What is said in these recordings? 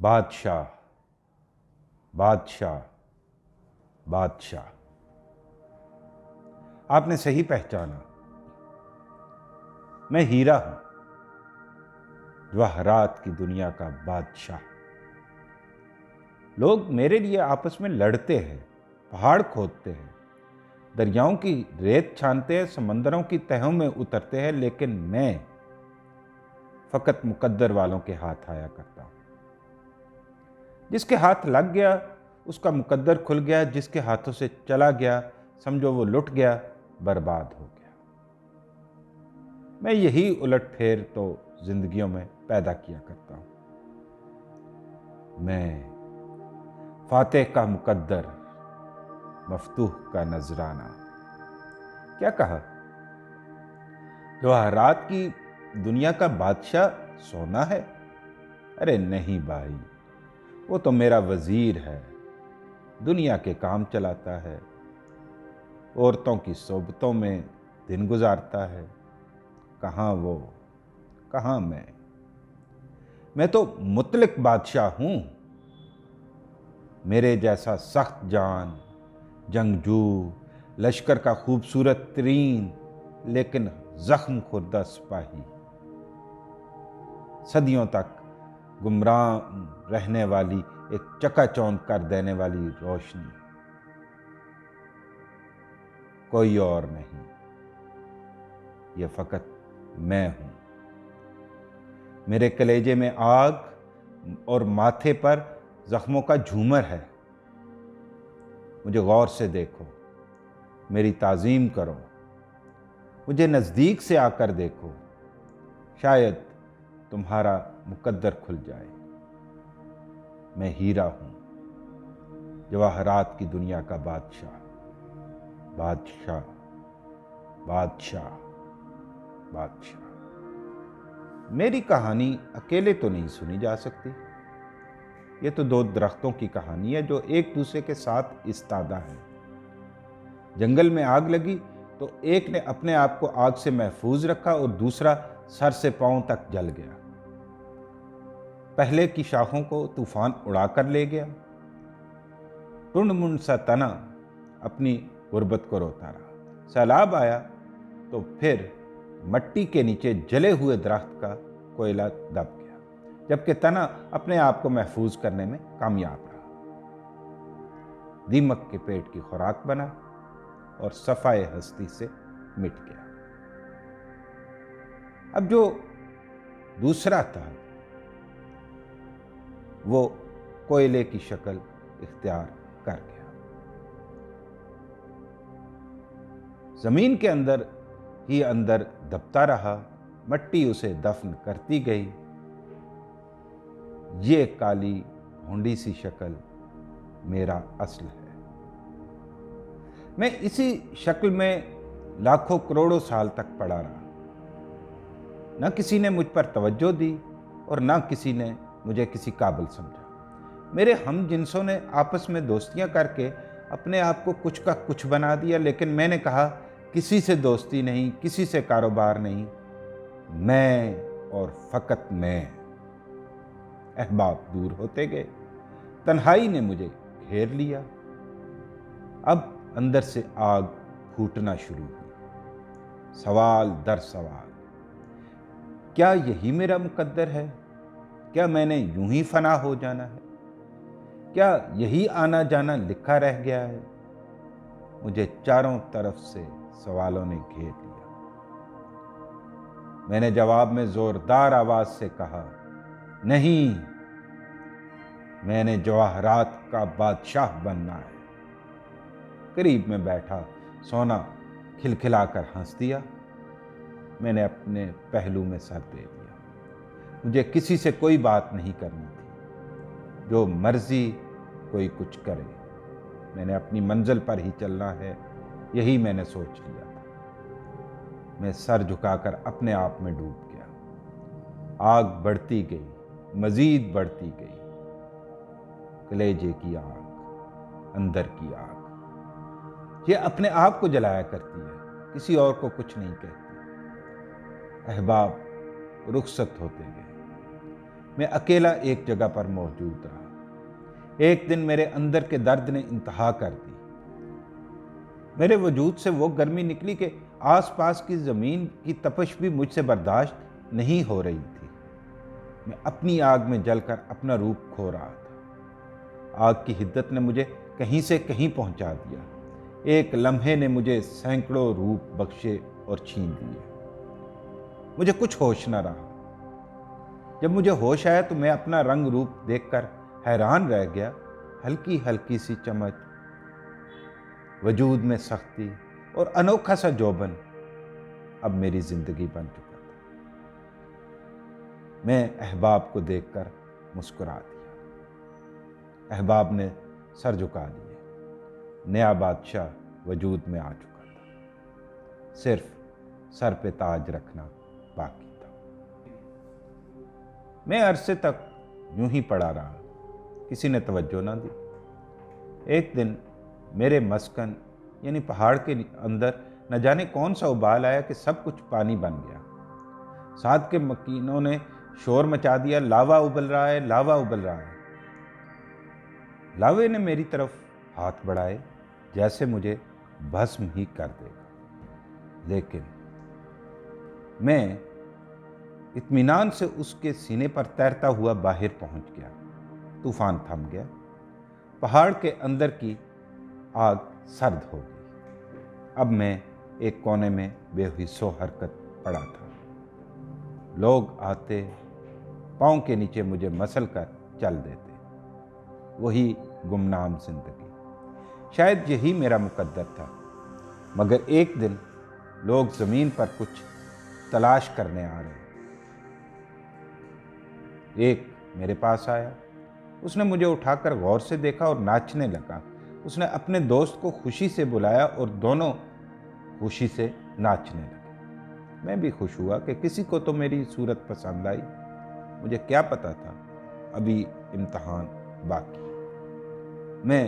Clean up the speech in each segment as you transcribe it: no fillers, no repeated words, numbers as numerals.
बादशाह, बादशाह, बादशाह। आपने सही पहचाना, मैं हीरा हूं, जवाहरात की दुनिया का बादशाह। लोग मेरे लिए आपस में लड़ते हैं, पहाड़ खोदते हैं, दरियाओं की रेत छानते हैं, समंदरों की तहों में उतरते हैं, लेकिन मैं फकत मुकद्दर वालों के हाथ आया करता हूं। जिसके हाथ लग गया उसका मुकद्दर खुल गया, जिसके हाथों से चला गया समझो वो लुट गया, बर्बाद हो गया। मैं यही उलटफेर तो जिंदगियों में पैदा किया करता हूं। मैं फातेह का मुकद्दर, मफतूह का नजराना। क्या कहा? जवाहरात की दुनिया का बादशाह सोना है? अरे नहीं भाई, वो तो मेरा वजीर है, दुनिया के काम चलाता है, औरतों की सोबतों में दिन गुजारता है। कहाँ वो, कहाँ मैं तो मुतलिक बादशाह हूं। मेरे जैसा सख्त जान, जंगजू, लश्कर का खूबसूरत तरीन लेकिन जख्म खुर्दा सिपाही, सदियों तक गुमराह रहने वाली एक चकाचौंध कर देने वाली रोशनी, कोई और नहीं, ये फकत मैं हूं। मेरे कलेजे में आग और माथे पर जख्मों का झूमर है। मुझे गौर से देखो, मेरी ताज़ीम करो, मुझे नज़दीक से आकर देखो, शायद तुम्हारा मुकद्दर खुल जाए। मैं हीरा हूं, जवाहरात की दुनिया का बादशाह, बादशाह, बादशाह, बादशाह। मेरी कहानी अकेले तो नहीं सुनी जा सकती। ये तो दो दरख्तों की कहानी है जो एक दूसरे के साथ इस्तादा हैं। जंगल में आग लगी तो एक ने अपने आप को आग से महफूज रखा और दूसरा सर से पांव तक जल गया। पहले की शाखों को तूफान उड़ाकर ले गया, टुंड मुंड सा तना अपनी गुर्बत को रोता रहा। सैलाब आया तो फिर मट्टी के नीचे जले हुए दरख्त का कोयला दब गया, जबकि तना अपने आप को महफूज करने में कामयाब रहा। दीमक के पेट की खुराक बना और सफाए हस्ती से मिट गया। अब जो दूसरा था वो कोयले की शक्ल इख्तियार कर गया। जमीन के अंदर ही अंदर दबता रहा, मट्टी उसे दफन करती गई। ये काली भोंडी सी शक्ल मेरा असल है। मैं इसी शक्ल में लाखों करोड़ों साल तक पड़ा रहा। न किसी ने मुझ पर तवज्जो दी और न किसी ने मुझे किसी काबिल समझा। मेरे हम जिनसों ने आपस में दोस्तियां करके अपने आप को कुछ का कुछ बना दिया, लेकिन मैंने कहा किसी से दोस्ती नहीं, किसी से कारोबार नहीं, मैं और फकत मैं। अहबाब दूर होते गए, तन्हाई ने मुझे घेर लिया। अब अंदर से आग फूटना शुरू हुई, सवाल दर सवाल। क्या यही मेरा मुकद्दर है? क्या मैंने यूं ही फना हो जाना है? क्या यही आना जाना लिखा रह गया है? मुझे चारों तरफ से सवालों ने घेर लिया। मैंने जवाब में जोरदार आवाज से कहा, नहीं, मैंने जवाहरात का बादशाह बनना है। करीब में बैठा सोना खिलखिलाकर हंस दिया। मैंने अपने पहलू में सर दे दिया। मुझे किसी से कोई बात नहीं करनी थी, जो मर्जी कोई कुछ करे, मैंने अपनी मंजिल पर ही चलना है, यही मैंने सोच लिया था। मैं सर झुकाकर अपने आप में डूब गया। आग बढ़ती गई, मजीद बढ़ती गई। कलेजे की आग, अंदर की आग, ये अपने आप को जलाया करती है, किसी और को कुछ नहीं कहती। अहबाब रुखसत होते गए। मैं अकेला एक जगह पर मौजूद रहा। एक दिन मेरे अंदर के दर्द ने इंतहा कर दी। मेरे वजूद से वो गर्मी निकली कि आसपास की ज़मीन की तपश भी मुझसे बर्दाश्त नहीं हो रही थी। मैं अपनी आग में जलकर अपना रूप खो रहा था। आग की हिद्दत ने मुझे कहीं से कहीं पहुंचा दिया। एक लम्हे ने मुझे सैकड़ों रूप बख्शे और छीन लिए। मुझे कुछ होश न रहा। जब मुझे होश आया तो मैं अपना रंग रूप देखकर हैरान रह गया। हल्की हल्की सी चमक, वजूद में सख्ती और अनोखा सा जोबन अब मेरी जिंदगी बन चुका था। मैं अहबाब को देखकर मुस्कुरा दिया। अहबाब ने सर झुका लिए। नया बादशाह वजूद में आ चुका था। सिर्फ सर पे ताज रखना बाकी था। मैं अरसे तक यूं ही पड़ा रहा। किसी ने तवज्जो ना दी। एक दिन मेरे मस्कन यानी पहाड़ के अंदर न जाने कौन सा उबाल आया कि सब कुछ पानी बन गया। साथ के मकीनों ने शोर मचा दिया, लावा उबल रहा है, लावा उबल रहा है। लावे ने मेरी तरफ हाथ बढ़ाए जैसे मुझे भस्म ही कर देगा। लेकिन मैं इत्मीनान से उसके सीने पर तैरता हुआ बाहर पहुंच गया। तूफान थम गया। पहाड़ के अंदर की आग सर्द हो गई। अब मैं एक कोने में बेहिस्सो हरकत पड़ा था। लोग आते, पाँव के नीचे मुझे मसल कर चल देते। वही गुमनाम जिंदगी। शायद यही मेरा मुकद्दर था। मगर एक दिन लोग ज़मीन पर कुछ तलाश करने आ रहे। एक मेरे पास आया। उसने मुझे उठाकर गौर से देखा और नाचने लगा। उसने अपने दोस्त को खुशी से बुलाया और दोनों खुशी से नाचने लगे। मैं भी खुश हुआ कि किसी को तो मेरी सूरत पसंद आई। मुझे क्या पता था अभी इम्तहान बाकी। मैं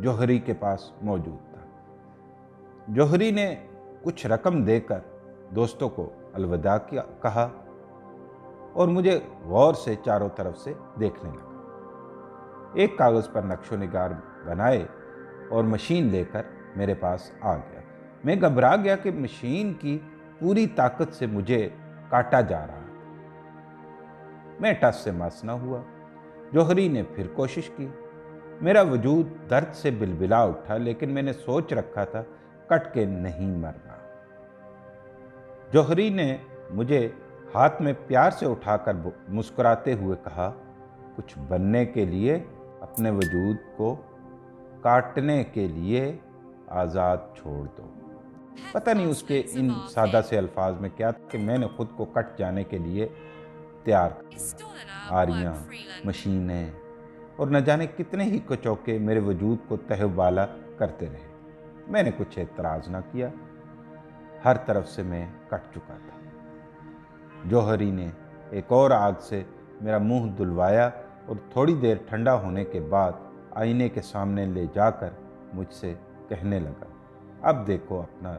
जौहरी के पास मौजूद था। जौहरी ने कुछ रकम देकर दोस्तों को अलविदा कहा और मुझे गौर से चारों तरफ से देखने लगा। एक कागज़ पर नक्शो निगार बनाए और मशीन लेकर मेरे पास आ गया। मैं घबरा गया कि मशीन की पूरी ताकत से मुझे काटा जा रहा था। मैं टस से मस न हुआ। जौहरी ने फिर कोशिश की। मेरा वजूद दर्द से बिलबिला उठा, लेकिन मैंने सोच रखा था कट के नहीं मरना। जौहरी ने मुझे हाथ में प्यार से उठाकर मुस्कुराते हुए कहा, कुछ बनने के लिए अपने वजूद को काटने के लिए आज़ाद छोड़ दो। पता नहीं उसके इन सादा से अल्फाज में क्या था कि मैंने खुद को कट जाने के लिए तैयार कर। आरियाँ, मशीनें और न जाने कितने ही कचौके मेरे वजूद को तहवाला करते रहे। मैंने कुछ एतराज़ ना किया। हर तरफ से मैं कट चुका था। जौहरी ने एक और आग से मेरा मुंह दुलवाया और थोड़ी देर ठंडा होने के बाद आईने के सामने ले जाकर मुझसे कहने लगा, अब देखो अपना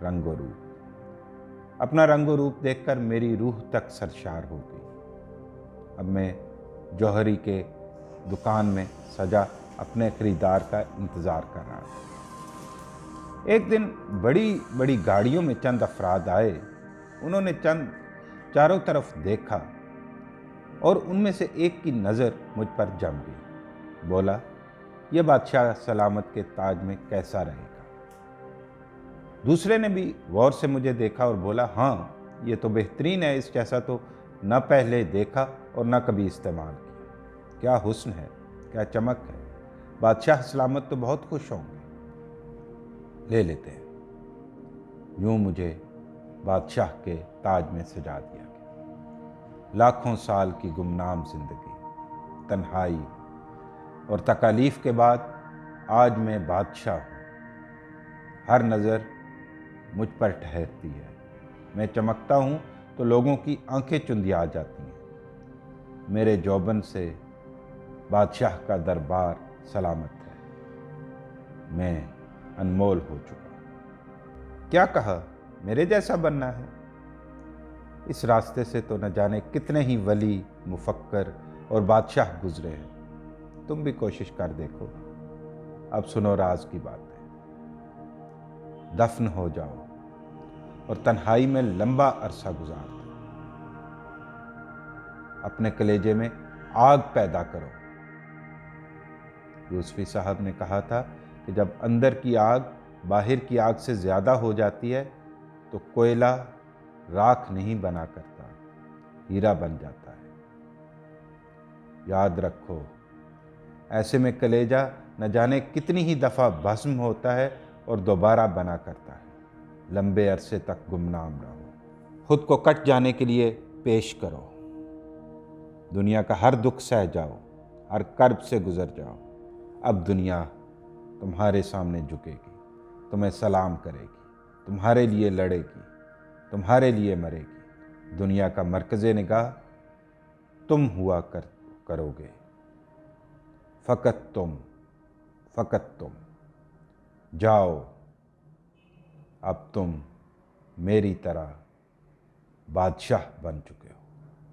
रंगो रूप। अपना रंगो रूप देखकर मेरी रूह तक सरशार हो गई। अब मैं जौहरी के दुकान में सजा अपने खरीदार का इंतज़ार कर रहा था। एक दिन बड़ी बड़ी गाड़ियों में चंद अफराद आए। उन्होंने चारों तरफ देखा और उनमें से एक की नज़र मुझ पर जम गई। बोला, यह बादशाह सलामत के ताज में कैसा रहेगा। दूसरे ने भी गौर से मुझे देखा और बोला, हाँ ये तो बेहतरीन है, इस जैसा तो न पहले देखा और न कभी इस्तेमाल किया। क्या हुस्न है, क्या चमक है। बादशाह सलामत तो बहुत खुश होंगे। ले लेते हैं। यूं मुझे बादशाह के ताज में सजा दिया गया। लाखों साल की गुमनाम जिंदगी, तन्हाई और तकालीफ के बाद आज मैं बादशाह हूँ। हर नज़र मुझ पर ठहरती है। मैं चमकता हूँ तो लोगों की आंखें चुंधिया जाती हैं। मेरे जौबन से बादशाह का दरबार सलामत है। मैं अनमोल हो चुका। क्या कहा, मेरे जैसा बनना है। इस रास्ते से तो न जाने कितने ही वली, मुफक्कर और बादशाह गुजरे हैं। तुम भी कोशिश कर देखो। अब सुनो राज की बातें। दफन हो जाओ और तन्हाई में लंबा अरसा गुजार दो। अपने कलेजे में आग पैदा करो। यूसुफी साहब ने कहा था कि जब अंदर की आग बाहर की आग से ज्यादा हो जाती है तो कोयला राख नहीं बना करता, हीरा बन जाता है। याद रखो, ऐसे में कलेजा न जाने कितनी ही दफा भस्म होता है और दोबारा बना करता है। लंबे अरसे तक गुमनाम रहो। खुद को कट जाने के लिए पेश करो। दुनिया का हर दुख सह जाओ, हर कर्ब से गुजर जाओ। अब दुनिया तुम्हारे सामने झुकेगी, तुम्हें सलाम करेगी, तुम्हारे लिए लड़ेगी, तुम्हारे लिए मरेगी। दुनिया का मरकज़े निगाह तुम हुआ करोगे। फ़कत तुम। जाओ, अब तुम मेरी तरह बादशाह बन चुके हो।